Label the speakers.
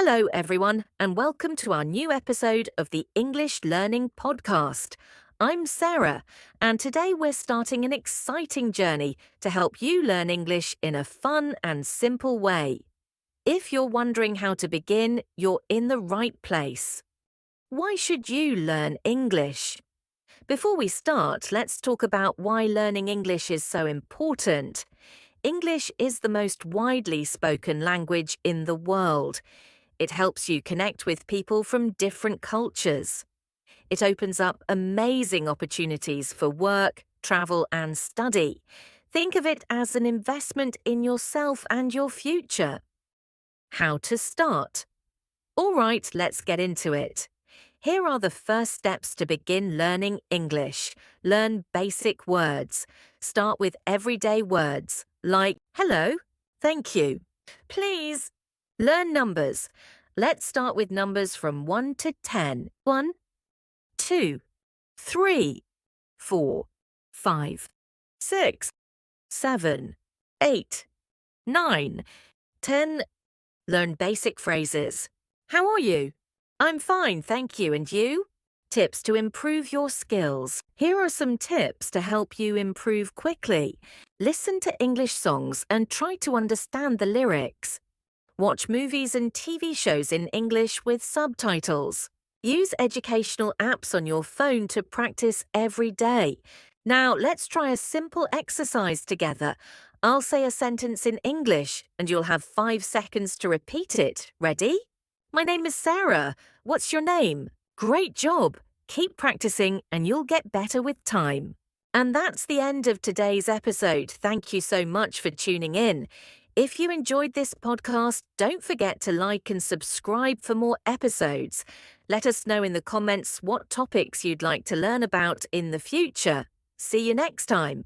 Speaker 1: Hello, everyone, and welcome to our new episode of the English Learning Podcast. I'm Sarah, and today we're starting an exciting journey to help you learn English in a fun and simple way. If you're wondering how to begin, you're in the right place. Why should you learn English? Before we start, let's talk about why learning English is so important. English is the most widely spoken language in the world. It helps you connect with people from different cultures. It opens up amazing opportunities for work, travel, and study. Think of it as an investment in yourself and your future. How to start? All right, let's get into it. Here are the first steps to begin learning English. Learn basic words. Start with everyday words like hello, thank you, please. Learn numbers. Let's start with numbers from 1 to 10. 1, 2, 3, 4, 5, 6, 7, 8, 9, 10. Learn basic phrases. How are you? I'm fine, thank you. And you? Tips to improve your skills. Here are some tips to help you improve quickly. Listen to English songs and try to understand the lyrics. Watch movies and TV shows in English with subtitles. Use educational apps on your phone to practice every day. Now, let's try a simple exercise together. I'll say a sentence in English, and you'll have 5 seconds to repeat it. Ready? My name is Sarah. What's your name? Great job. Keep practicing, and you'll get better with time. And that's the end of today's episode. Thank you so much for tuning in. If you enjoyed this podcast, don't forget to like and subscribe for more episodes. Let us know in the comments what topics you'd like to learn about in the future. See you next time.